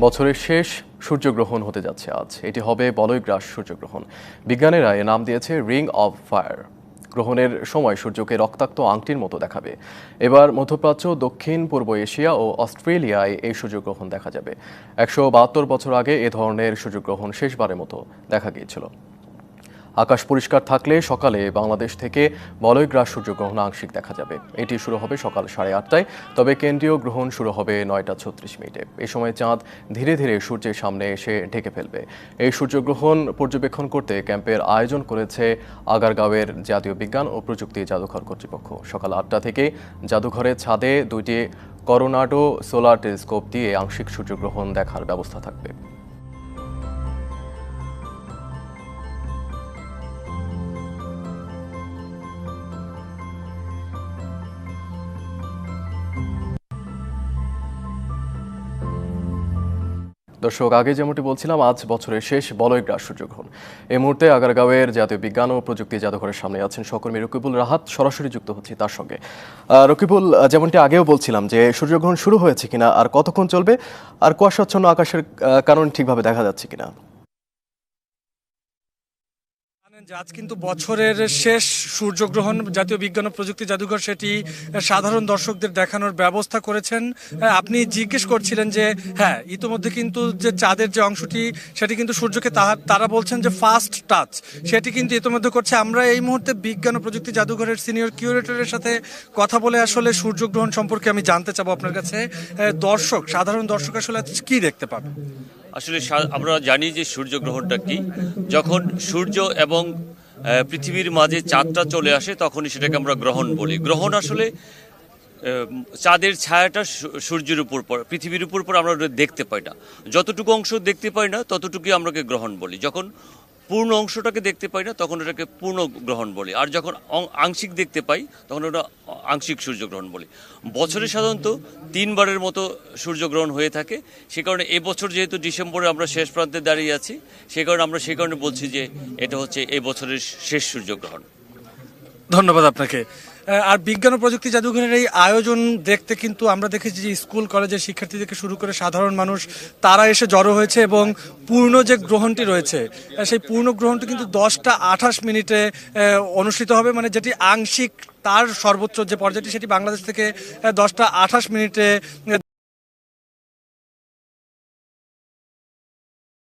বছরের শেষ সূর্যগ্রহণ হতে যাচ্ছে আজ। এটি হবে বলয়গ্রাস সূর্যগ্রহণ। বিজ্ঞানীরা এর নাম দিয়েছে রিং অব ফায়ার। গ্রহণের সময় সূর্যকে রক্তাক্ত আংটির মতো দেখাবে। এবার মধ্যপ্রাচ্য, দক্ষিণ পূর্ব এশিয়া ও অস্ট্রেলিয়ায় এই সূর্যগ্রহণ দেখা যাবে। ১৭২ বছর আগে এ ধরনের সূর্যগ্রহণ শেষবারের মতো দেখা গিয়েছিল। আকাশ পরিষ্কার থাকলে সকালে বাংলাদেশ থেকে বলয়গ্রাস সূর্যগ্রহণ আংশিক দেখা যাবে। এটি শুরু হবে সকাল 8:30টায়, তবে কেন্দ্রীয় গ্রহণ শুরু হবে 9:36 এই সময় চাঁদ ধীরে ধীরে সূর্যের সামনে এসে ঢেকে ফেলবে। এই সূর্যগ্রহণ পর্যবেক্ষণ করতে ক্যাম্পের আয়োজন করেছে আগারগাঁওয়ের জাতীয় বিজ্ঞান ও প্রযুক্তি জাদুঘর কর্তৃপক্ষ। সকাল 8টা থেকে জাদুঘরের ছাদে 2টি করোনাডো সোলার টেলিস্কোপ দিয়ে আংশিক সূর্যগ্রহণ দেখার ব্যবস্থা থাকবে। দর্শক, আগে যেমনটি বলছিলাম, আজ বছরের শেষ বলয়গ্রাস সূর্যগ্রহণ। এই মুহূর্তে আগারগাঁওয়ের জাতীয় বিজ্ঞান ও প্রযুক্তি জাদুঘরের সামনে আছেন সহকর্মী রকিবুল রাহাত। সরাসরি যুক্ত হচ্ছি তার সঙ্গে। রকিবুল, যেমনটি আগেও বলছিলাম যে সূর্যগ্রহণ শুরু হয়েছে কিনা, আর কতক্ষণ চলবে, আর কুয়াশাচ্ছন্ন আকাশের কারণে ঠিকভাবে দেখা যাচ্ছে কিনা? আজ কিন্তু বছরের শেষ সূর্যগ্রহণ জাতীয় বিজ্ঞান ও প্রযুক্তি জাদুঘর সেটি সাধারণ দর্শকদের দেখানোর ব্যবস্থা করেছেন। আপনি জিজ্ঞেস করছিলেন যে হ্যাঁ, ইতোমধ্যে কিন্তু যে চাঁদের যে অংশটি সেটি কিন্তু সূর্যকে তারা বলছেন যে ফার্স্ট টাচ, সেটি কিন্তু ইতোমধ্যে করছে। আমরা এই মুহূর্তে বিজ্ঞান ও প্রযুক্তি জাদুঘরের সিনিয়র কিউরেটরের সাথে কথা বলে আসলে সূর্যগ্রহণ সম্পর্কে আমি জানতে চাবো আপনার কাছে। সাধারণ দর্শক আসলে কি দেখতে পাবে? আসলে আমরা জানি যে সূর্যগ্রহণটা কি। যখন সূর্য এবং পৃথিবীর মাঝে চাঁদটা চলে আসে তখনই সেটাকে আমরা গ্রহণ বলি। গ্রহণ আসলে চাঁদের ছায়াটা সূর্যের উপর পড়ে, পৃথিবীর উপর আমরা দেখতে পাই না। যতটুকু অংশ দেখতে পাই না ততটুকুই আমরাকে গ্রহণ বলি। যখন পূর্ণ অংশটাকে দেখতে পাই না তখন ওটাকে পূর্ণ গ্রহণ বলি, আর যখন আংশিক দেখতে পাই তখন ওটা আংশিক সূর্যগ্রহণ বলি। বছরে সাধারণত 3বারের মতো সূর্যগ্রহণ হয়ে থাকে। সে কারণে এবছর যেহেতু ডিসেম্বরে আমরা শেষ প্রান্তে দাঁড়িয়ে আছি, সে কারণে বলছি যে এটা হচ্ছে এবছরের শেষ সূর্যগ্রহণ। ধন্যবাদ আপনাকে। আর বিজ্ঞান ও প্রযুক্তি জাদুঘরের এই আয়োজন দেখতে কিন্তু আমরা দেখেছি যে স্কুল কলেজের শিক্ষার্থী থেকে শুরু করে সাধারণ মানুষ তারা এসে জড়ো হয়েছে, এবং পূর্ণ যে গ্রহণটি রয়েছে সেই পূর্ণ গ্রহণটি কিন্তু 10:28 অনুষ্ঠিত হবে, মানে যেটি আংশিক তার সর্বোচ্চ যে পর্যায়টি সেটি বাংলাদেশ থেকে 10:28